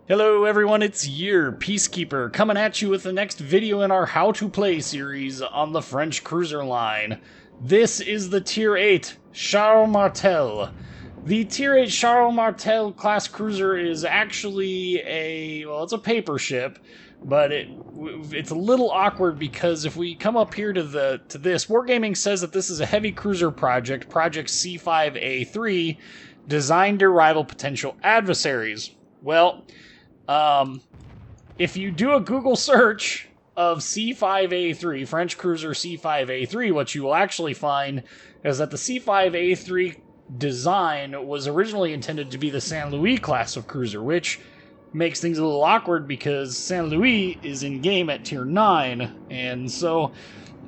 Hello everyone, it's your Peacekeeper coming at you with the next video in our How to Play series on the French cruiser line. This is the Tier 8 Charles Martel. The Tier 8 Charles Martel class cruiser is actually it's a paper ship, but it's a little awkward because if we come up here to this, Wargaming says that this is a heavy cruiser project, Project C5A3, designed to rival potential adversaries. Well, if you do a Google search of C5A3, French cruiser C5A3, what you will actually find is that the C5A3 design was originally intended to be the Saint Louis class of cruiser, which makes things a little awkward because Saint Louis is in game at tier 9, and so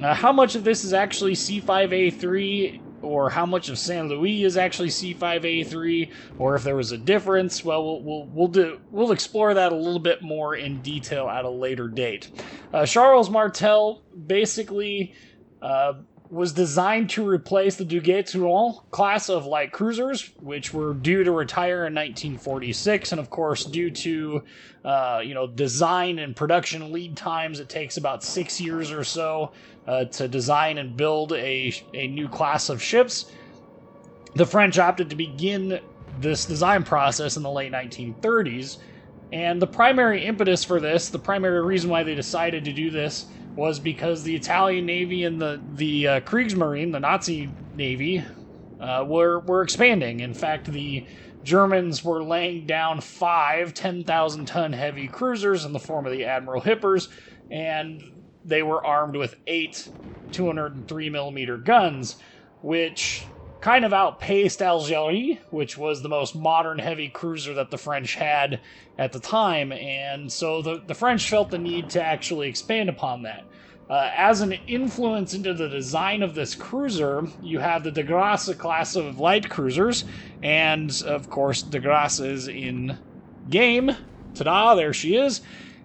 how much of this is actually C5A3, or how much of Saint Louis is actually C5A3, or if there was a difference, well, we'll explore that a little bit more in detail at a later date. Charles Martel basically was designed to replace the Duguay-Toulon class of light cruisers, which were due to retire in 1946, and of course, due to design and production lead times, it takes about 6 years or so to design and build a new class of ships. The French opted to begin this design process in the late 1930s, and the primary impetus for this, the primary reason why they decided to do this, was because the Italian Navy and the Kriegsmarine, the Nazi Navy, were expanding. In fact, the Germans were laying down 5 10,000-ton heavy cruisers in the form of the Admiral Hippers, and they were armed with 8 203mm guns, which kind of outpaced Algerie, which was the most modern heavy cruiser that the French had at the time, and so the French felt the need to actually expand upon that. As an influence into the design of this cruiser, you have the de Grasse class of light cruisers, and of course de Grasse is in game. Ta-da, there she is.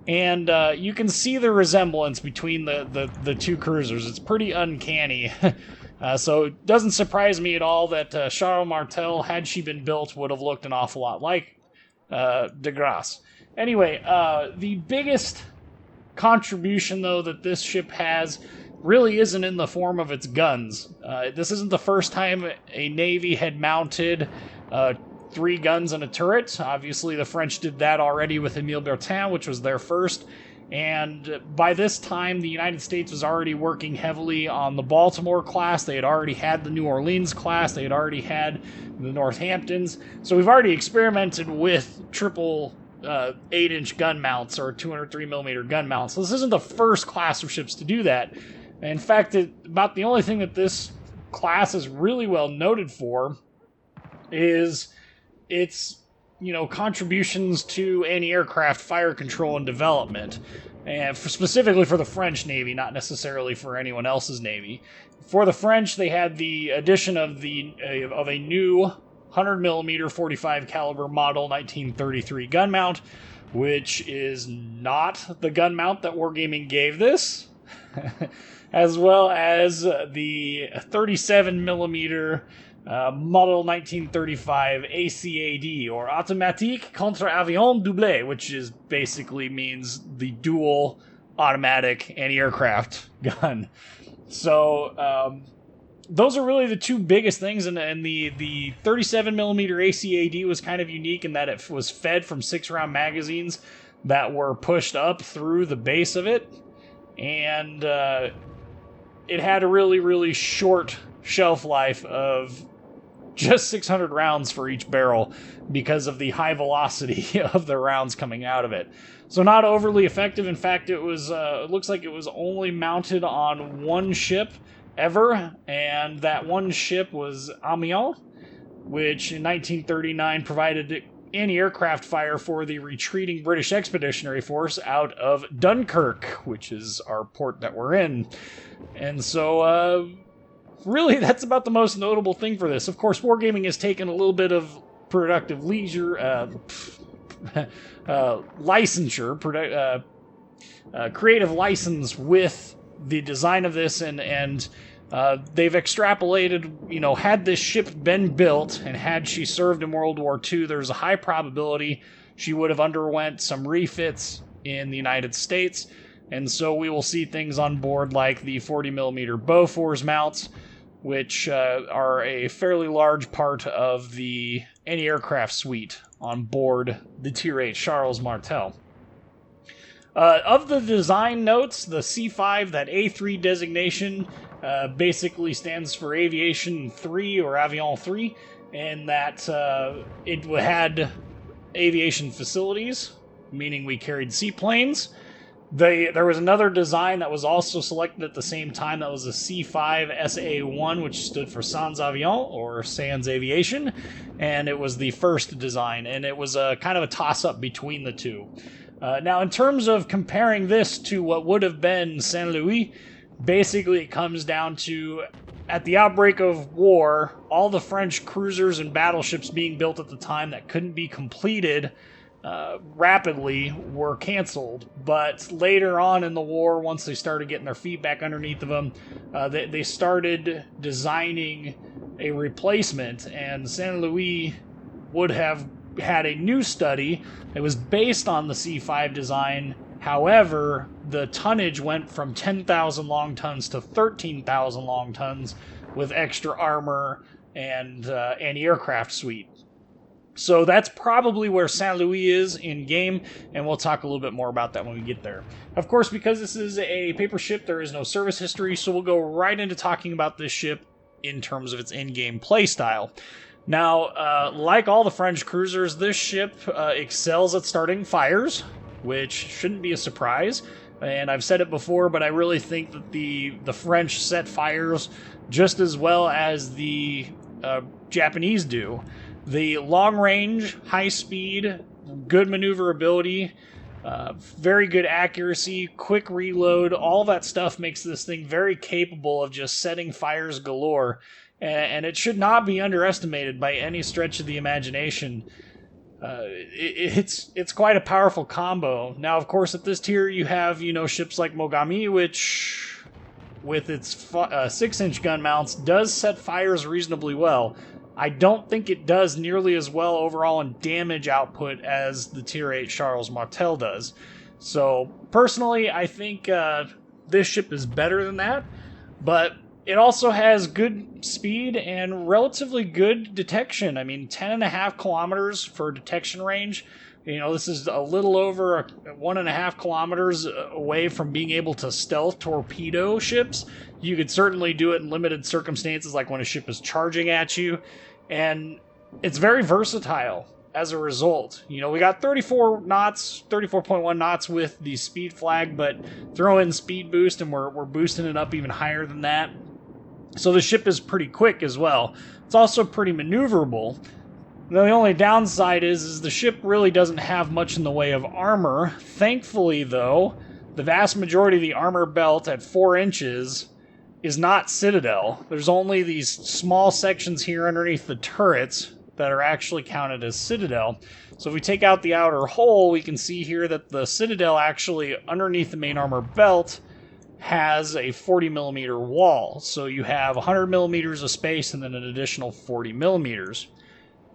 And you can see the resemblance between the two cruisers. It's pretty uncanny. So it doesn't surprise me at all that Charles Martel, had she been built, would have looked an awful lot like de Grasse. Anyway, the biggest contribution, though, that this ship has really isn't in the form of its guns. This isn't the first time a Navy had mounted 3 guns and a turret. Obviously, the French did that already with Emile Bertin, which was their first. And by this time, the United States was already working heavily on the Baltimore class. They had already had the New Orleans class. They had already had the Northamptons. So we've already experimented with triple 8-inch gun mounts or 203mm gun mounts. So this isn't the first class of ships to do that. In fact, about the only thing that this class is really well noted for is its contributions to anti-aircraft fire control and development, and specifically for the French Navy, not necessarily for anyone else's Navy. For the French, they had the addition of a new 100mm 45 caliber model 1933 gun mount, which is not the gun mount that Wargaming gave this, as well as the 37mm model 1935 ACAD, or Automatique Contre Avion Doublé, which basically means the dual automatic anti-aircraft gun. So those are really the two biggest things, and the 37mm ACAD was kind of unique in that it was fed from 6-round magazines that were pushed up through the base of it, and it had a really, really short shelf life of just 600 rounds for each barrel because of the high velocity of the rounds coming out of it. So not overly effective. In fact, it looks like it was only mounted on one ship ever, and that one ship was Amiens, which in 1939 provided anti-aircraft fire for the retreating British Expeditionary Force out of Dunkirk, which is our port that we're in. And so really, that's about the most notable thing for this. Of course, Wargaming has taken a little bit of productive leisure, licensure, creative license with the design of this, and they've extrapolated, had this ship been built and had she served in World War II, there's a high probability she would have underwent some refits in the United States, and so we will see things on board like the 40mm Bofors mounts, which are a fairly large part of the anti-aircraft suite on board the Tier 8 Charles Martel. Of the design notes, the C5, that A3 designation, basically stands for Aviation 3 or Avion 3, and that it had aviation facilities, meaning we carried seaplanes. There was another design that was also selected at the same time. That was a C5 SA1, which stood for Sans Avion, or Sans Aviation, and it was the first design, and it was a kind of a toss-up between the two. Now, in terms of comparing this to what would have been Saint Louis, basically it comes down to, at the outbreak of war, all the French cruisers and battleships being built at the time that couldn't be completed rapidly were canceled. But later on in the war, once they started getting their feet back underneath of them, they started designing a replacement, and Saint Louis would have had a new study that was based on the C5 design. However, the tonnage went from 10,000 long tons to 13,000 long tons with extra armor and anti-aircraft suite. So that's probably where Saint Louis is in game, and we'll talk a little bit more about that when we get there. Of course, because this is a paper ship, there is no service history, so we'll go right into talking about this ship in terms of its in-game playstyle. Now, like all the French cruisers, this ship excels at starting fires, which shouldn't be a surprise. And I've said it before, but I really think that the French set fires just as well as the Japanese do. The long range, high speed, good maneuverability, very good accuracy, quick reload, all that stuff makes this thing very capable of just setting fires galore. And it should not be underestimated by any stretch of the imagination. It's quite a powerful combo. Now, of course, at this tier you have, ships like Mogami, which, with its 6-inch gun mounts, does set fires reasonably well. I don't think it does nearly as well overall in damage output as the Tier 8 Charles Martel does. So, personally, I think this ship is better than that, but it also has good speed and relatively good detection. I mean, 10.5 kilometers for detection range. This is a little over 1.5 kilometers away from being able to stealth torpedo ships. You could certainly do it in limited circumstances, like when a ship is charging at you. And it's very versatile as a result. We got 34 knots, 34.1 knots with the speed flag, but throw in speed boost and we're boosting it up even higher than that. So the ship is pretty quick as well. It's also pretty maneuverable. The only downside is the ship really doesn't have much in the way of armor. Thankfully, though, the vast majority of the armor belt at 4 inches is not Citadel. There's only these small sections here underneath the turrets that are actually counted as Citadel. So if we take out the outer hull, we can see here that the Citadel actually, underneath the main armor belt, has a 40mm wall. So you have 100mm of space and then an additional 40mm.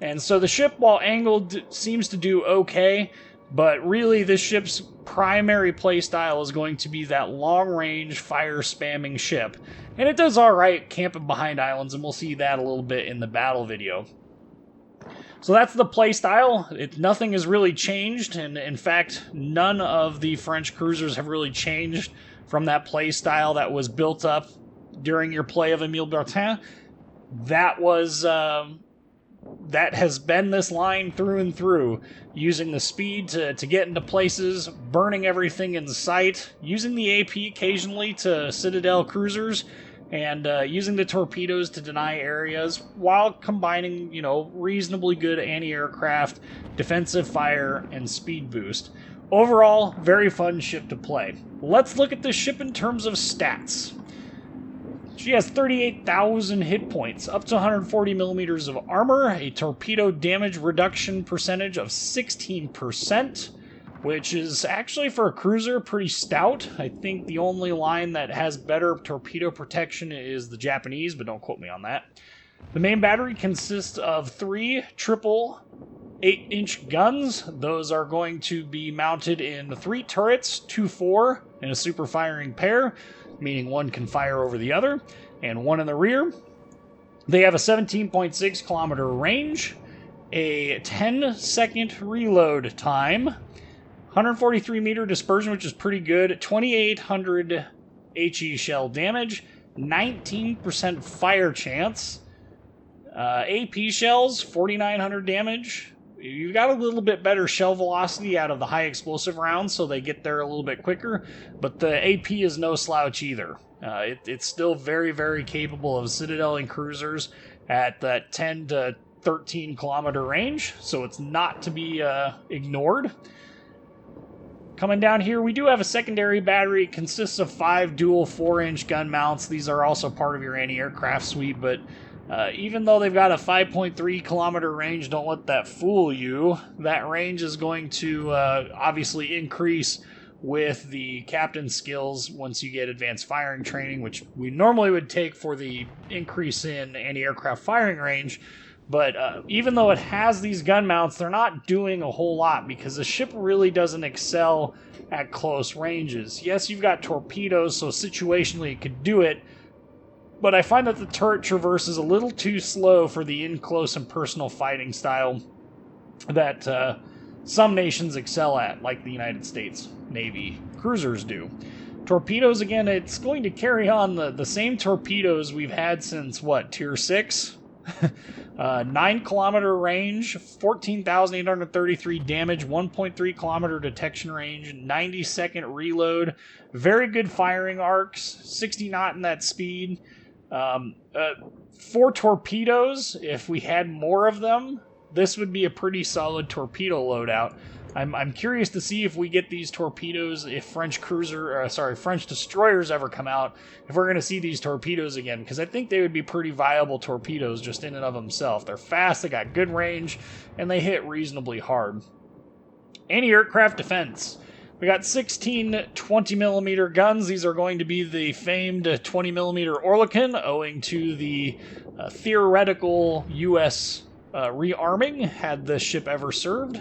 And so the ship, while angled, seems to do okay, but really this ship's primary playstyle is going to be that long-range, fire-spamming ship. And it does alright camping behind islands, and we'll see that a little bit in the battle video. So that's the playstyle. Nothing has really changed, and in fact, none of the French cruisers have really changed from that playstyle that was built up during your play of Emile Bertin. That has been this line through and through, using the speed to get into places, burning everything in sight, using the AP occasionally to Citadel cruisers, and using the torpedoes to deny areas, while combining, reasonably good anti-aircraft, defensive fire, and speed boost. Overall, very fun ship to play. Let's look at this ship in terms of stats. She has 38,000 hit points, up to 140mm of armor, a torpedo damage reduction percentage of 16%, which is actually, for a cruiser, pretty stout. I think the only line that has better torpedo protection is the Japanese, but don't quote me on that. The main battery consists of 3 triple 8-inch guns. Those are going to be mounted in 3 turrets, 2-4 in a super firing pair, meaning one can fire over the other, and one in the rear. They have a 17.6 kilometer range, a 10-second reload time, 143 meter dispersion, which is pretty good, 2,800 HE shell damage, 19% fire chance, AP shells, 4,900 damage. You got a little bit better shell velocity out of the high explosive rounds, so they get there a little bit quicker, but the AP is no slouch either. It's still very, very capable of citadeling cruisers at that 10 to 13 kilometer range, so it's not to be ignored. Coming down here, we do have a secondary battery. It consists of 5 dual 4-inch gun mounts. These are also part of your anti-aircraft suite, but even though they've got a 5.3 kilometer range, don't let that fool you. That range is going to obviously increase with the captain skills once you get advanced firing training, which we normally would take for the increase in anti-aircraft firing range. But even though it has these gun mounts, they're not doing a whole lot because the ship really doesn't excel at close ranges. Yes, you've got torpedoes, so situationally it could do it, but I find that the turret traverse is a little too slow for the in-close and personal fighting style that some nations excel at, like the United States Navy cruisers do. Torpedoes, again, it's going to carry on the same torpedoes we've had since, Tier 6? 9 kilometer range, 14,833 damage, 1.3 kilometer detection range, 90-second reload, very good firing arcs, 60 knot in that speed. 4 torpedoes, if we had more of them, this would be a pretty solid torpedo loadout. I'm curious to see if we get these torpedoes, if French destroyers ever come out, if we're going to see these torpedoes again, because I think they would be pretty viable torpedoes just in and of themselves. They're fast, they got good range, and they hit reasonably hard. Anti-aircraft defense. We got 16 20mm guns. These are going to be the famed 20mm Oerlikon, owing to the theoretical U.S. rearming, had this ship ever served.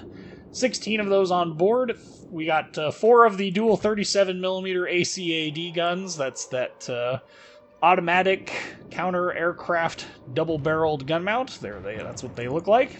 16 of those on board. We got 4 of the dual 37mm ACAD guns. That's that automatic counter-aircraft double-barreled gun mount. That's what they look like.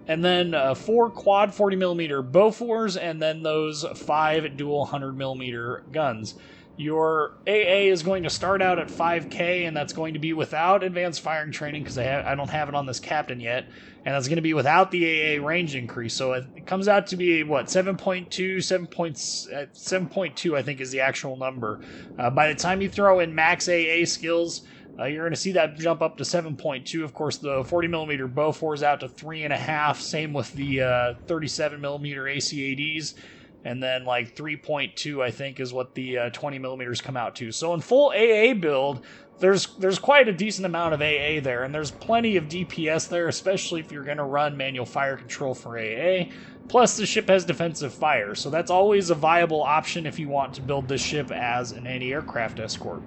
And then 4 quad 40mm Bofors, and then those 5 dual 100mm guns. Your AA is going to start out at 5K, and that's going to be without advanced firing training, because I don't have it on this captain yet, and that's going to be without the AA range increase. So it comes out to be, 7.2, I think is the actual number. By the time you throw in max AA skills, you're going to see that jump up to 7.2. Of course, the 40mm Bofors out to 3.5. Same with the 37mm ACADs. And then 3.2, I think, is what the 20mm come out to. So in full AA build, there's quite a decent amount of AA there, and there's plenty of DPS there, especially if you're going to run manual fire control for AA. Plus, the ship has defensive fire, so that's always a viable option if you want to build this ship as an anti-aircraft escort.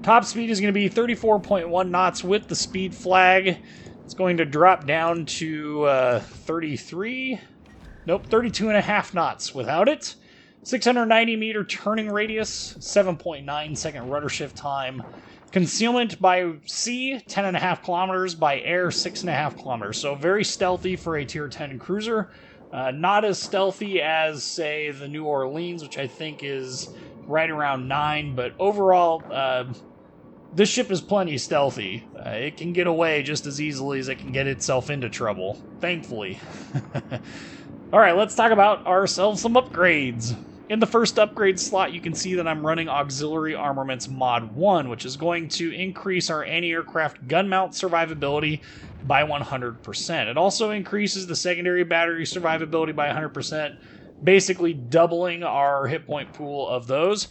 Top speed is going to be 34.1 knots with the speed flag. It's going to drop down to 32.5 knots without it. 690 meter turning radius, 7.9 second rudder shift time. Concealment by sea, 10.5 kilometers, by air, 6.5 kilometers. So very stealthy for a tier 10 cruiser. Not as stealthy as, say, the New Orleans, which I think is right around 9, but overall, this ship is plenty stealthy. It can get away just as easily as it can get itself into trouble, thankfully. Alright, let's talk about ourselves some upgrades. In the first upgrade slot, you can see that I'm running Auxiliary Armaments Mod 1, which is going to increase our anti-aircraft gun mount survivability by 100%. It also increases the secondary battery survivability by 100%, basically doubling our hit point pool of those.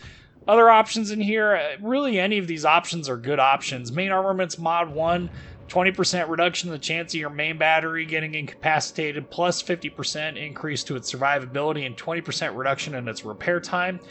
Other options in here, really any of these options are good options. Main Armaments Mod 1, 20% reduction in the chance of your main battery getting incapacitated, plus 50% increase to its survivability and 20% reduction in its repair time.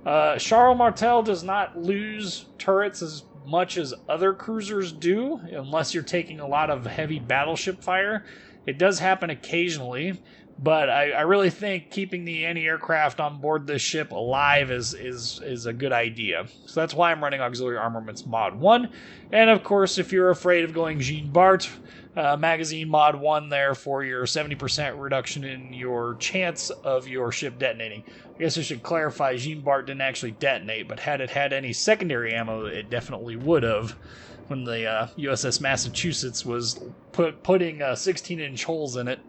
Charles Martel does not lose turrets as much as other cruisers do, unless you're taking a lot of heavy battleship fire. It does happen occasionally, but I really think keeping the anti-aircraft on board this ship alive is a good idea. So that's why I'm running Auxiliary Armaments Mod 1. And of course, if you're afraid of going Jean Bart, magazine Mod 1 there for your 70% reduction in your chance of your ship detonating. I guess I should clarify, Jean Bart didn't actually detonate, but had it had any secondary ammo, it definitely would have. When the USS Massachusetts was putting 16-inch holes in it.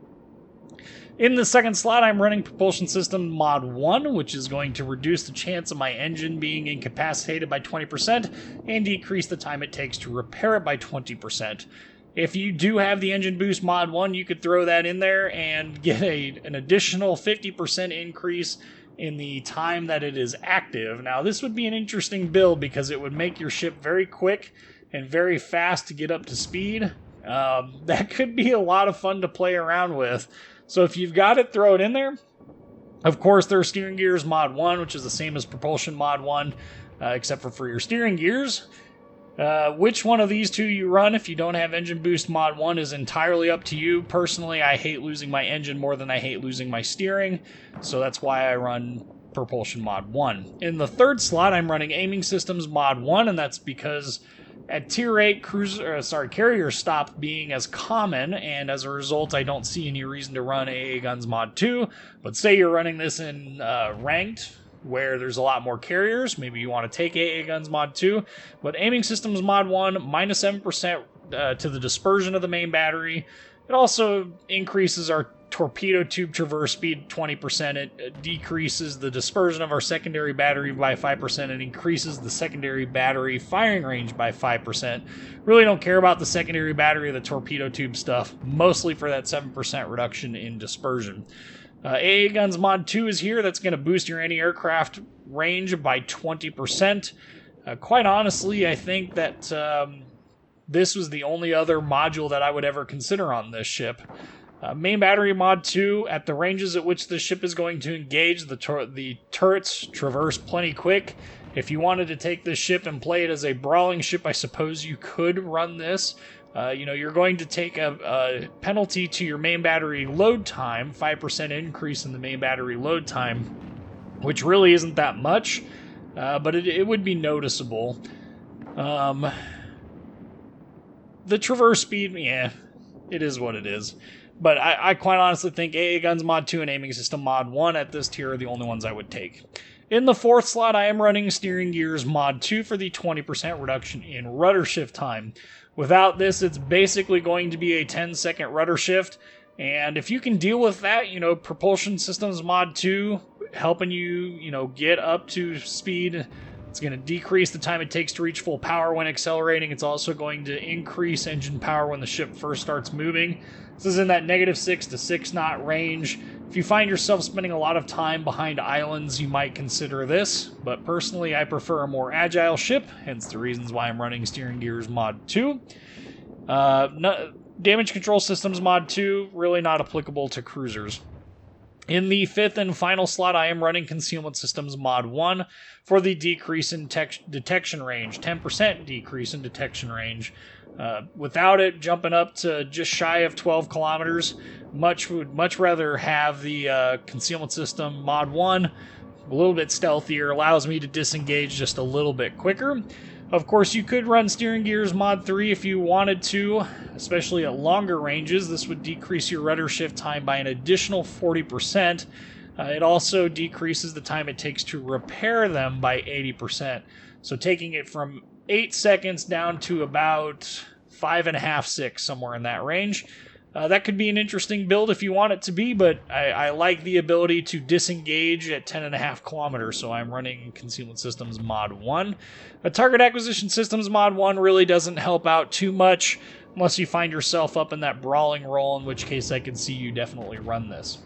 In the second slot, I'm running Propulsion System Mod 1, which is going to reduce the chance of my engine being incapacitated by 20% and decrease the time it takes to repair it by 20%. If you do have the Engine Boost Mod 1, you could throw that in there and get an additional 50% increase in the time that it is active. Now, this would be an interesting build because it would make your ship very quick and very fast to get up to speed. That could be a lot of fun to play around with. So if you've got it, throw it in there. Of course, there's Steering Gears Mod 1, which is the same as Propulsion Mod 1, except for your steering gears. Which one of these two you run if you don't have Engine Boost Mod 1 is entirely up to you. Personally, I hate losing my engine more than I hate losing my steering, so that's why I run Propulsion Mod 1. In the third slot, I'm running Aiming Systems Mod 1, and that's because at Tier 8, carriers stop being as common, and as a result, I don't see any reason to run AA Guns Mod 2. But say you're running this in Ranked, where there's a lot more carriers, maybe you want to take AA Guns Mod 2. But Aiming Systems Mod 1, minus 7% to the dispersion of the main battery. It also increases our torpedo tube traverse speed 20%. It decreases the dispersion of our secondary battery by 5% and increases the secondary battery firing range by 5%. Really don't care about the secondary battery or the torpedo tube stuff, mostly for that 7% reduction in dispersion. AA Guns Mod 2 is here. That's going to boost your anti-aircraft range by 20%. Quite honestly, I think that this was the only other module that I would ever consider on this ship. Main Battery Mod 2, at the ranges at which the ship is going to engage, the turrets traverse plenty quick. If you wanted to take this ship and play it as a brawling ship, I suppose you could run this. You're going to take a penalty to your main battery load time, 5% increase in the main battery load time, which really isn't that much, but it would be noticeable. The traverse speed, yeah, it is what it is. But I quite honestly think AA Guns Mod 2 and Aiming System Mod 1 at this tier are the only ones I would take. In the fourth slot, I am running Steering Gears Mod 2 for the 20% reduction in rudder shift time. Without this, it's basically going to be a 10-second rudder shift. And if you can deal with that, Propulsion Systems Mod 2 helping you, get up to speed. It's going to decrease the time it takes to reach full power when accelerating. It's also going to increase engine power when the ship first starts moving. This is in that -6 to 6 knot range. If you find yourself spending a lot of time behind islands, you might consider this. But personally, I prefer a more agile ship, hence the reasons why I'm running Steering Gears Mod 2. Damage Control Systems Mod 2, really not applicable to cruisers. In the fifth and final slot, I am running Concealment Systems Mod 1 for the decrease in detection range, 10% decrease in detection range. Without it jumping up to just shy of 12 kilometers, would much rather have the Concealment System Mod 1, a little bit stealthier, allows me to disengage just a little bit quicker. Of course, you could run Steering Gears Mod 3 if you wanted to, especially at longer ranges. This would decrease your rudder shift time by an additional 40%. It also decreases the time it takes to repair them by 80%. So taking it from 8 seconds down to about 5.5, 6, somewhere in that range. That could be an interesting build if you want it to be, but I like the ability to disengage at 10.5 kilometers, so I'm running Concealment Systems Mod 1. Target Acquisition Systems Mod 1 really doesn't help out too much, unless you find yourself up in that brawling role, in which case I can see you definitely run this.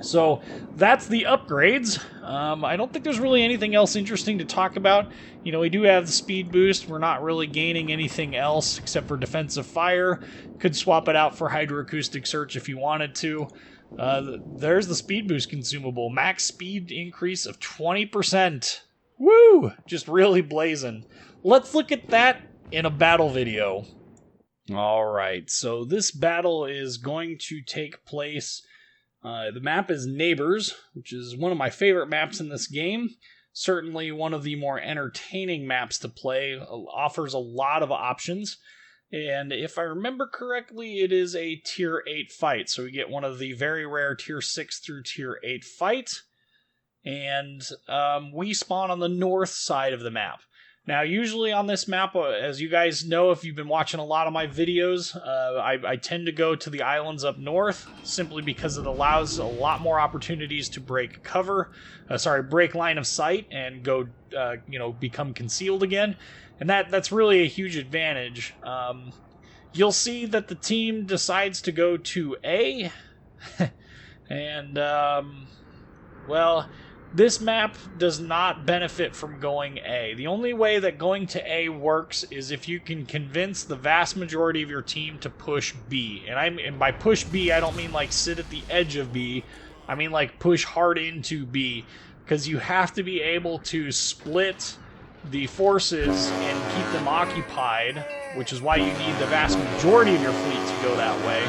So that's the upgrades. I don't think there's really anything else interesting to talk about. We do have the speed boost. We're not really gaining anything else except for defensive fire. Could swap it out for hydroacoustic search if you wanted to. There's the speed boost consumable. Max speed increase of 20%. Woo! Just really blazing. Let's look at that in a battle video. Alright, so this battle is going to take place. The map is Neighbors, which is one of my favorite maps in this game. Certainly one of the more entertaining maps to play. Offers a lot of options. And if I remember correctly, it is a Tier 8 fight. So we get one of the very rare Tier 6 through Tier 8 fight. And we spawn on the north side of the map. Now, usually on this map, as you guys know, if you've been watching a lot of my videos, I tend to go to the islands up north, simply because it allows a lot more opportunities to break break line of sight and go, become concealed again. And that's really a huge advantage. You'll see that the team decides to go to A, and, well, this map does not benefit from going A. The only way that going to A works is if you can convince the vast majority of your team to push B. And by push B, I don't mean like sit at the edge of B. I mean like push hard into B. Because you have to be able to split the forces and keep them occupied, which is why you need the vast majority of your fleet to go that way.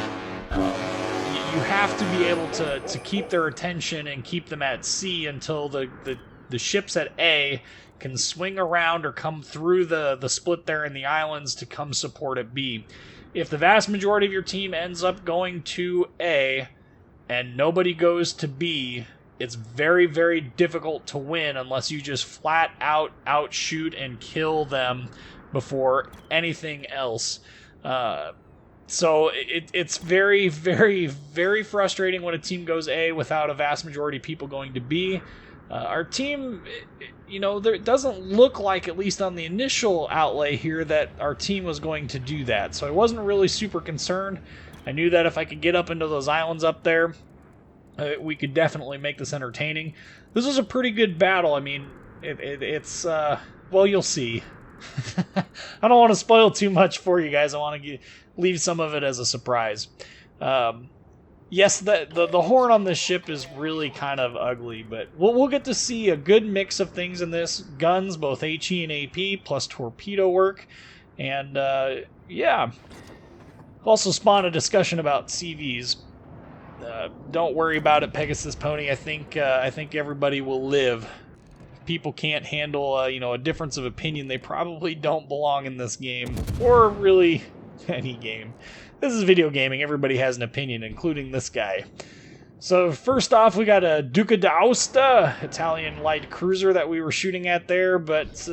You have to be able to keep their attention and keep them at C until the ships at A can swing around or come through the split there in the islands to come support at B. If the vast majority of your team ends up going to A and nobody goes to B, it's very, very difficult to win unless you just flat out outshoot and kill them before anything else. So it's very, very, very frustrating when a team goes A without a vast majority of people going to B. Our team, there doesn't look like, at least on the initial outlay here, that our team was going to do that. So I wasn't really super concerned. I knew that if I could get up into those islands up there, we could definitely make this entertaining. This was a pretty good battle. I mean, it's well, you'll see. I don't want to spoil too much for you guys. I want to leave some of it as a surprise. Yes, the horn on this ship is really kind of ugly, but we'll get to see a good mix of things in this. Guns, both HE and AP, plus torpedo work. And, yeah. Also spawned a discussion about CVs. Don't worry about it, Pegasus Pony. I think everybody will live. If people can't handle, a difference of opinion, they probably don't belong in this game. Or really any game. This is video gaming. Everybody has an opinion, including this guy. So first off, we got a Duca d'Aosta, Italian light cruiser that we were shooting at there, but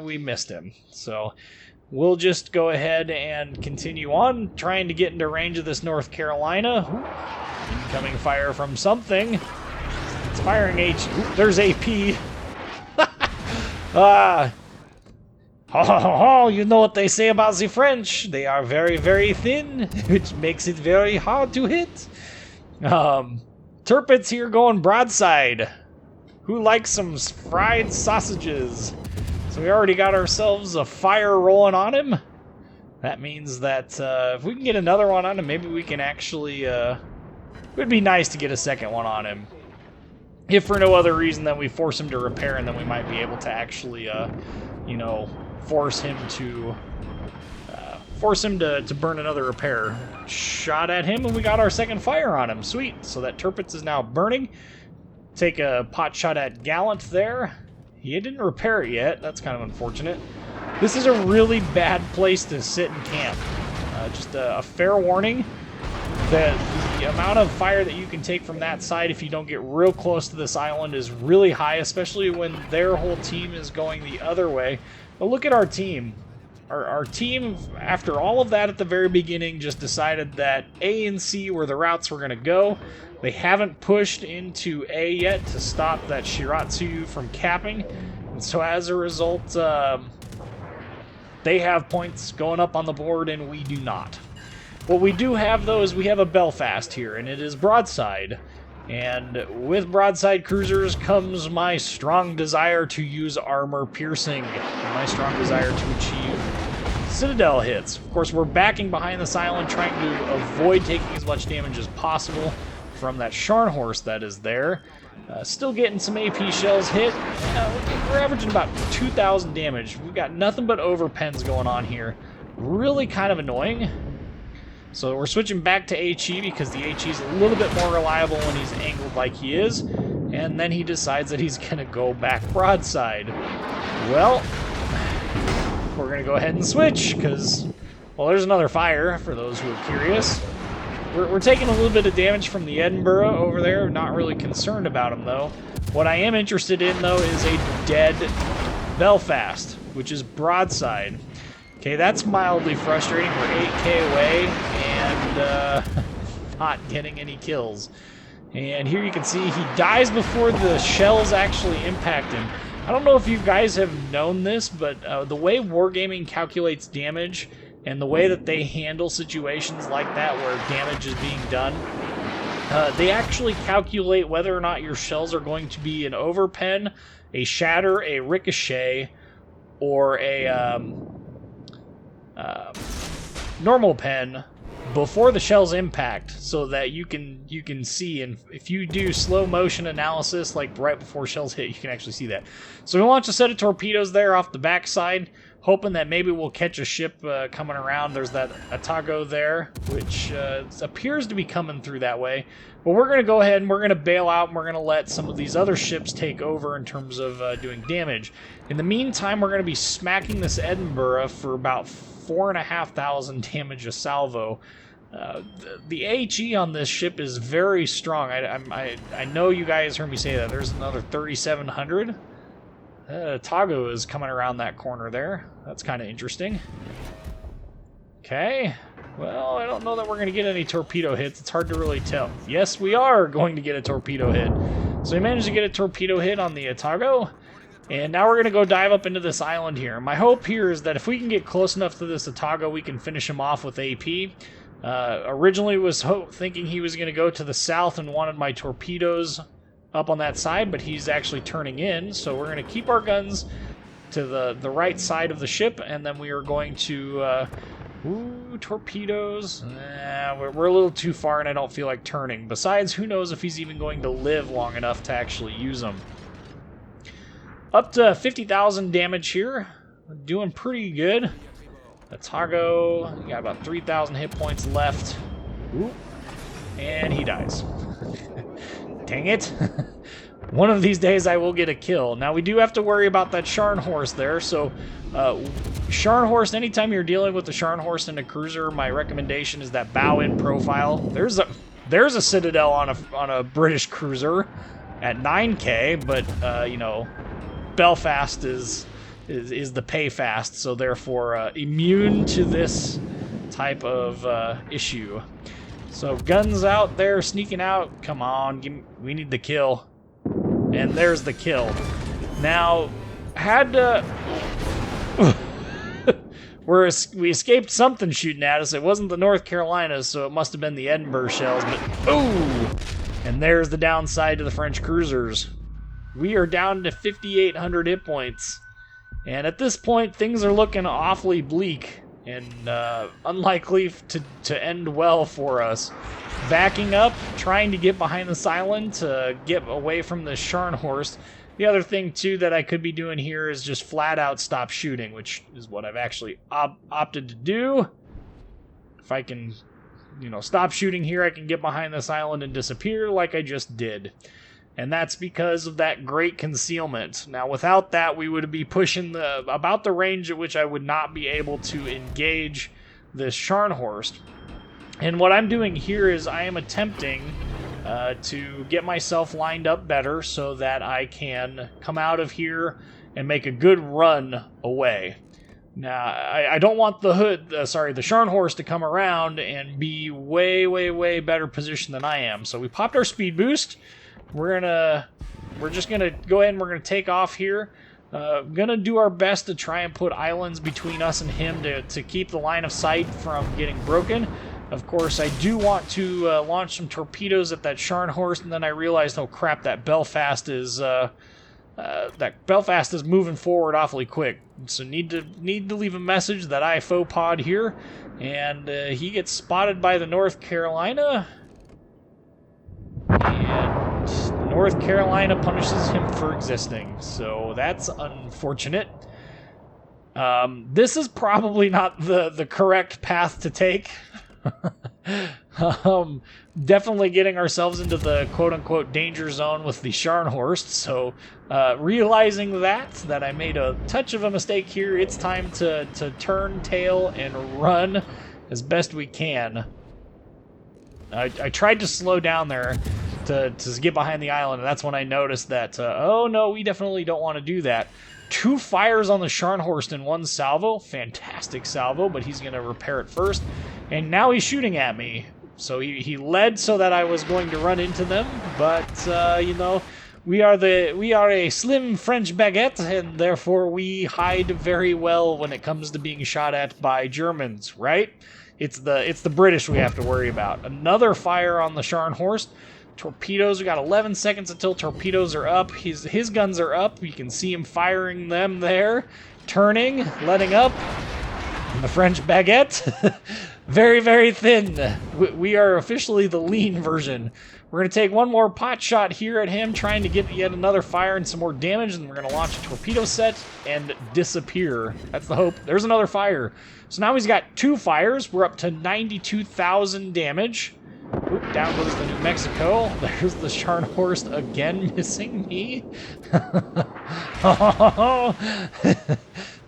we missed him. So we'll just go ahead and continue on, trying to get into range of this North Carolina. Ooh, incoming fire from something. It's firing H. Ooh, there's AP. You know what they say about the French. They are very, very thin, which makes it very hard to hit. Turpets here going broadside. Who likes some fried sausages? So we already got ourselves a fire rolling on him. That means that if we can get another one on him, maybe we can actually... it would be nice to get a second one on him. If for no other reason than we force him to repair, and then we might be able to actually, force him to burn another repair. Shot at him, and we got our second fire on him. Sweet. So that Turpets is now burning. Take a pot shot at Gallant there. He didn't repair it yet. That's kind of unfortunate. This is a really bad place to sit and camp. Just a fair warning that the amount of fire that you can take from that side if you don't get real close to this island is really high, especially when their whole team is going the other way. But look at our team. Our team, after all of that at the very beginning, just decided that A and C were the routes we're going to go. They haven't pushed into A yet to stop that Shiratsu from capping. And so as a result, they have points going up on the board and we do not. What we do have, though, is we have a Belfast here, and it is broadside. And with broadside cruisers comes my strong desire to use armor piercing, and my strong desire to achieve Citadel hits. Of course, we're backing behind this island, trying to avoid taking as much damage as possible from that Scharnhorst that is there. Still getting some AP shells hit. We're averaging about 2,000 damage. We've got nothing but overpens going on here. really kind of annoying. So we're switching back to HE because the HE is a little bit more reliable when he's angled like he is. And then he decides that he's going to go back broadside. Well, we're going to go ahead and switch because, well, there's another fire for those who are curious. We're taking a little bit of damage from the Edinburgh over there. Not really concerned about him, though. What I am interested in, though, is a dead Belfast, which is broadside. Okay, that's mildly frustrating. We're 8k away and not getting any kills. And here you can see he dies before the shells actually impact him. I don't know if you guys have known this, but the way Wargaming calculates damage and the way that they handle situations like that where damage is being done, they actually calculate whether or not your shells are going to be an overpen, a shatter, a ricochet, or a normal pen before the shells impact, so that you can see. And if you do slow motion analysis, like right before shells hit, you can actually see that. So we launch a set of torpedoes there off the backside, hoping that maybe we'll catch a ship coming around. There's that Otago there, which appears to be coming through that way. But we're going to go ahead and we're going to bail out, and we're going to let some of these other ships take over in terms of doing damage. In the meantime, we're going to be smacking this Edinburgh for about 4,500 damage a salvo. The HE on this ship is very strong. I know you guys heard me say that. There's another 3,700. Otago is coming around that corner there. That's kind of interesting. Okay. Well, I don't know that we're going to get any torpedo hits. It's hard to really tell. Yes, we are going to get a torpedo hit. So we managed to get a torpedo hit on the Otago. And now we're going to go dive up into this island here. My hope here is that if we can get close enough to this Otago, we can finish him off with AP. Originally was thinking he was going to go to the south and wanted my torpedoes up on that side, but he's actually turning in. So we're going to keep our guns to the right side of the ship, and then we are going to... ooh, torpedoes. We're a little too far, and I don't feel like turning. Besides, who knows if he's even going to live long enough to actually use them. Up to 50,000 damage here. Doing pretty good. Otago, got about 3,000 hit points left. Ooh, and he dies. Dang it. One of these days I will get a kill. Now we do have to worry about that Scharnhorst there, so Scharnhorst, anytime you're dealing with the Scharnhorst in a cruiser, my recommendation is that bow in profile. There's a Citadel on a British cruiser at 9k, but you know, Belfast is the pay fast, so therefore immune to this type of issue. So guns out there, sneaking out. Come on, we need the kill. And there's the kill. Now, we escaped something shooting at us. It wasn't the North Carolinas, so it must have been the Edinburgh shells. But ooh, and there's the downside to the French cruisers. We are down to 5,800 hit points. And at this point, things are looking awfully bleak and unlikely to end well for us. Backing up, trying to get behind this island to get away from the Scharnhorst. The other thing, too, that I could be doing here is just flat out stop shooting, which is what I've actually opted to do. If I can, you know, stop shooting here, I can get behind this island and disappear like I just did. And that's because of that great concealment. Now, without that, we would be pushing about the range at which I would not be able to engage this Scharnhorst. And what I'm doing here is I am attempting to get myself lined up better so that I can come out of here and make a good run away. Now, I don't want the Scharnhorst to come around and be way, way, way better positioned than I am. So we popped our speed boost. We're just gonna go ahead and we're gonna take off here. Gonna do our best to try and put islands between us and him to keep the line of sight from getting broken. Of course, I do want to launch some torpedoes at that Scharnhorst, and then I realized, oh crap, that Belfast is moving forward awfully quick. So need to leave a message that I faux pod here, and he gets spotted by the North Carolina, and North Carolina punishes him for existing. So that's unfortunate. This is probably not the correct path to take. Definitely getting ourselves into the quote-unquote danger zone with the Scharnhorst, so realizing that I made a touch of a mistake here, it's time to turn tail and run as best we can. I tried to slow down there to get behind the island, and that's when I noticed that, oh no, we definitely don't want to do that. 2 fires on the Scharnhorst in 1 salvo. Fantastic salvo, but he's going to repair it first. And now he's shooting at me. So he led so that I was going to run into them, but, you know, we are a slim French baguette, and therefore we hide very well when it comes to being shot at by Germans, right? It's the British we have to worry about. Another fire on the Scharnhorst. Torpedoes, we got 11 seconds until torpedoes are up. His guns are up. You can see him firing them there. Turning, letting up. And the French baguette. Very, very thin. We are officially the lean version. We're going to take one more pot shot here at him, trying to get yet another fire and some more damage, and we're going to launch a torpedo set and disappear. That's the hope. There's another fire. So now he's got 2 fires. We're up to 92,000 damage. Oop, down goes the New Mexico. There's the Scharnhorst again missing me.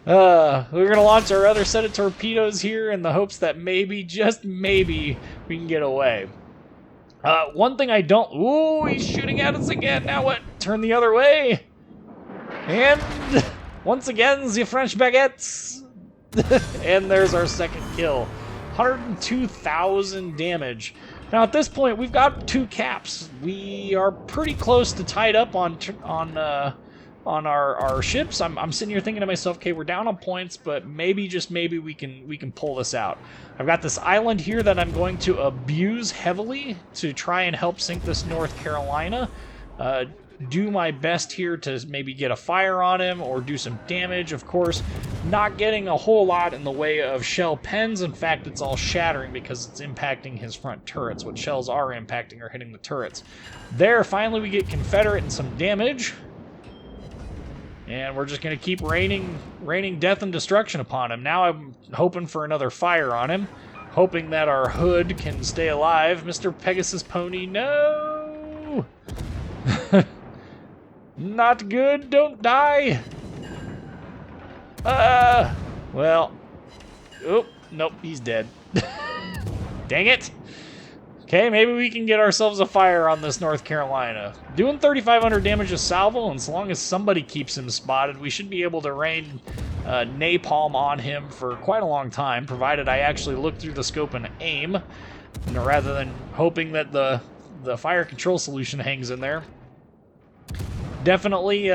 We're going to launch our other set of torpedoes here in the hopes that maybe, just maybe, we can get away. One thing I don't... Ooh, he's shooting at us again. Now what? Turn the other way. And once again, the French baguettes. And there's our second kill. 102,000 damage. Now at this point, we've got 2 caps. We are pretty close to tied up on our ships. I'm sitting here thinking to myself, okay, we're down on points, but maybe, just maybe, we can pull this out. I've got this island here that I'm going to abuse heavily to try and help sink this North Carolina. Do my best here to maybe get a fire on him or do some damage. Of course, not getting a whole lot in the way of shell pens. In fact, it's all shattering because it's impacting his front turrets. What shells are impacting are hitting the turrets. There, finally we get Confederate and some damage. And we're just going to keep raining death and destruction upon him. Now I'm hoping for another fire on him. Hoping that our hood can stay alive. Mr. Pegasus Pony, no! Not good, don't die! Well. Oh, nope, he's dead. Dang it! Okay, maybe we can get ourselves a fire on this North Carolina. Doing 3,500 damage a salvo, and as long as somebody keeps him spotted, we should be able to rain napalm on him for quite a long time, provided I actually look through the scope and aim, rather than hoping that the fire control solution hangs in there. Definitely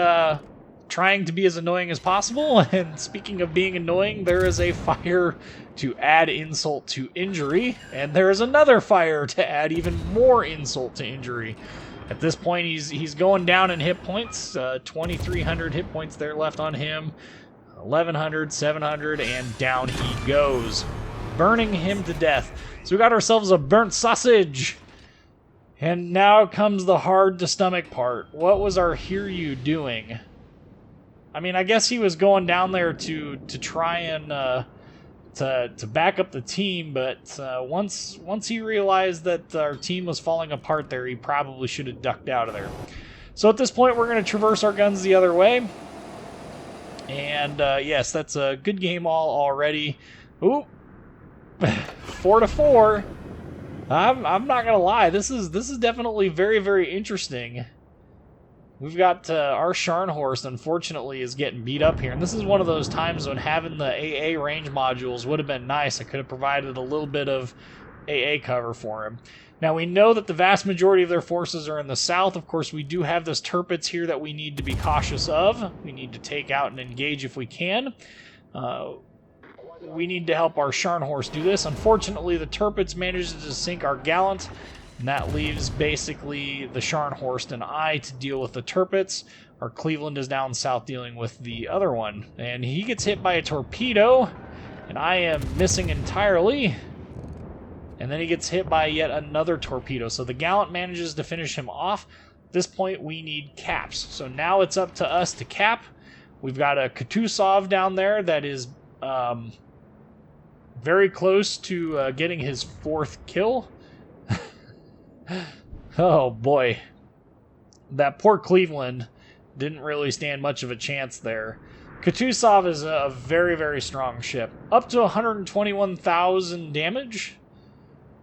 trying to be as annoying as possible, and speaking of being annoying, there is a fire to add insult to injury, and there is another fire to add even more insult to injury. At this point, he's going down in hit points. 2,300 hit points there left on him. 1,100, 700, and down he goes, burning him to death. So we got ourselves a burnt sausage. And now comes the hard-to-stomach part. What was our Hiryu doing? I mean, I guess he was going down there to try and to back up the team, but once he realized that our team was falling apart there, he probably should have ducked out of there. So at this point, we're going to traverse our guns the other way. And yes, that's a good game all already. Ooh, 4-4. I'm not gonna lie. This is definitely very, very interesting. We've got our Scharnhorst, unfortunately, is getting beat up here, and this is one of those times when having the AA range modules would have been nice. I could have provided a little bit of AA cover for him. Now we know that the vast majority of their forces are in the south. Of course, we do have this Tirpitz here that we need to be cautious of. We need to take out and engage if we can. We need to help our Scharnhorst do this. Unfortunately, the Tirpitz manages to sink our Gallant, and that leaves basically the Scharnhorst and I to deal with the Tirpitz. Our Cleveland is down south dealing with the other one, and he gets hit by a torpedo, and I am missing entirely. And then he gets hit by yet another torpedo, so the Gallant manages to finish him off. At this point, we need caps, so now it's up to us to cap. We've got a Kutuzov down there that is very close to getting his 4th kill. Oh boy. That poor Cleveland didn't really stand much of a chance there. Kutuzov is a very, very strong ship. Up to 121,000 damage.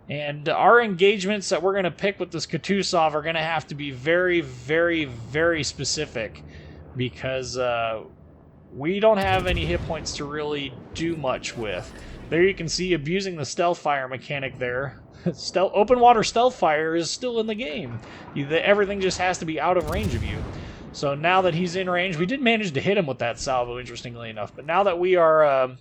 And our engagements that we're going to pick with this Kutuzov are going to have to be very, very, very specific. Because we don't have any hit points to really do much with. There you can see abusing the stealth fire mechanic there. Open water stealth fire is still in the game. Everything just has to be out of range of you. So now that he's in range, we did manage to hit him with that salvo, interestingly enough. But now that we are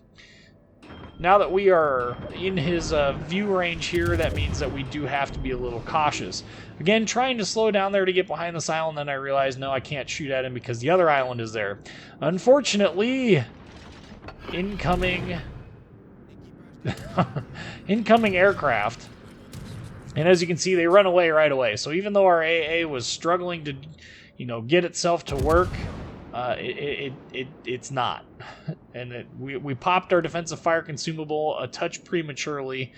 in his view range here, that means that we do have to be a little cautious. Again, trying to slow down there to get behind this island, then I realized, no, I can't shoot at him because the other island is there. Unfortunately, incoming aircraft. And as you can see, they run away right away. So even though our AA was struggling to, get itself to work, it's not. And we popped our defensive fire consumable a touch prematurely,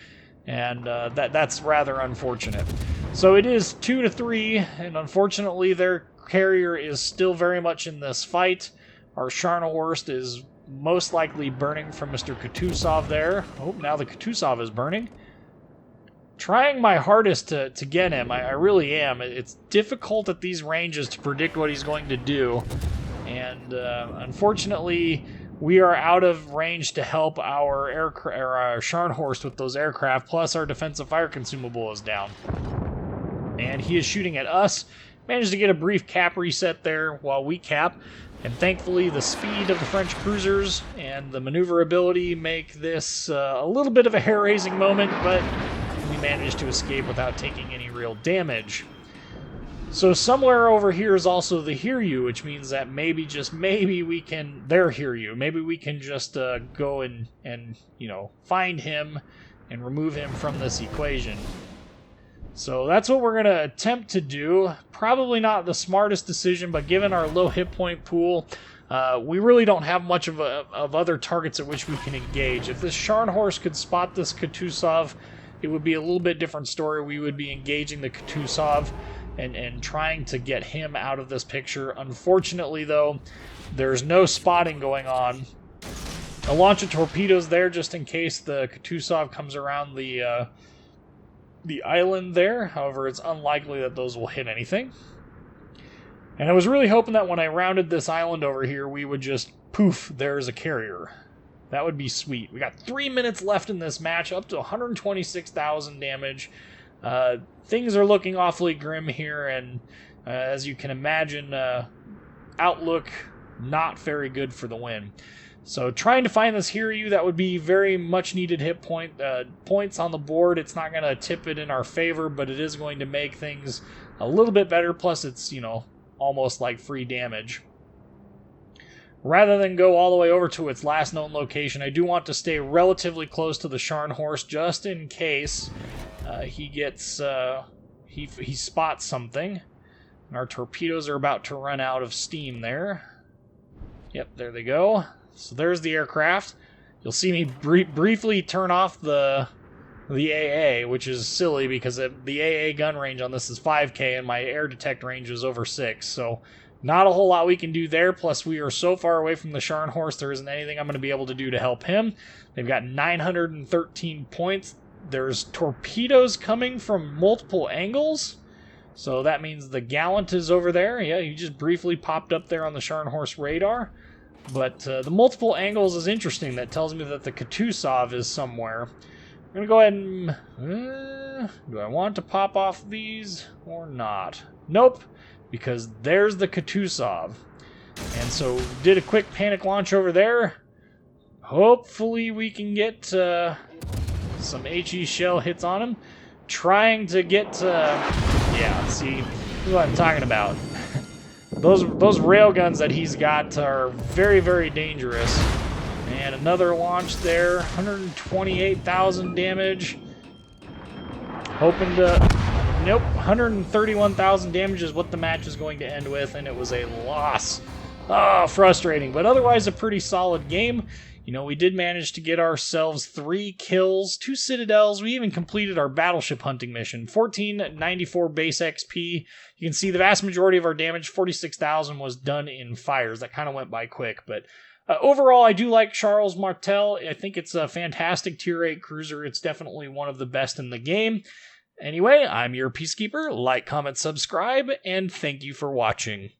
and that's rather unfortunate. So it is 2-3, and unfortunately their carrier is still very much in this fight. Our Scharnhorst is most likely burning from Mr. Kutuzov there. Oh, now the Kutuzov is burning. Trying my hardest to get him. I really am. It's difficult at these ranges to predict what he's going to do. And unfortunately, we are out of range to help our Scharnhorst with those aircraft, plus our defensive fire consumable is down. And he is shooting at us. Managed to get a brief cap reset there while we cap. And thankfully, the speed of the French cruisers and the maneuverability make this a little bit of a hair-raising moment, but we managed to escape without taking any real damage. So somewhere over here is also the Hiryu, which means that maybe, just maybe, we can... Their Hiryu. Maybe we can just go and find him and remove him from this equation. So that's what we're going to attempt to do. Probably not the smartest decision, but given our low hit point pool, we really don't have much of other targets at which we can engage. If this Scharnhorst could spot this Kutuzov, it would be a little bit different story. We would be engaging the Kutuzov and trying to get him out of this picture. Unfortunately, though, there's no spotting going on. A launch of torpedoes there just in case the Kutuzov comes around the island there. However, it's unlikely that those will hit anything. And I was really hoping that when I rounded this island over here, we would just, poof, there's a carrier. That would be sweet. We got 3 minutes left in this match, up to 126,000 damage. Things are looking awfully grim here, and as you can imagine, outlook not very good for the win. So trying to find this Hiryu, that would be very much needed hit points on the board. It's not going to tip it in our favor, but it is going to make things a little bit better. Plus, it's, almost like free damage. Rather than go all the way over to its last known location, I do want to stay relatively close to the Scharnhorst just in case he gets he spots something. And our torpedoes are about to run out of steam there. Yep, there they go. So there's the aircraft. You'll see me briefly turn off the AA, which is silly because the AA gun range on this is 5K and my air detect range is over 6. So not a whole lot we can do there. Plus, we are so far away from the Scharnhorst, there isn't anything I'm going to be able to do to help him. They've got 913 points. There's torpedoes coming from multiple angles. So that means the Gallant is over there. Yeah, he just briefly popped up there on the Scharnhorst radar. But the multiple angles is interesting. That tells me that the Kutuzov is somewhere. I'm going to go ahead and... do I want to pop off these or not? Nope, because there's the Kutuzov. And so did a quick panic launch over there. Hopefully we can get some HE shell hits on him. Trying to get... yeah, see, this is what I'm talking about. Those railguns that he's got are very, very dangerous. And another launch there, 128,000 damage. Hoping to... Nope, 131,000 damage is what the match is going to end with, and it was a loss Frustrating, but otherwise a pretty solid game. You know, we did manage to get ourselves 3 kills, 2 citadels. We even completed our battleship hunting mission. 1494 base XP. You can see the vast majority of our damage, 46,000, was done in fires. That kind of went by quick, but overall, I do like Charles Martel. I think it's a fantastic Tier 8 cruiser. It's definitely one of the best in the game. Anyway, I'm your Peacekeeper. Like, comment, subscribe, and thank you for watching.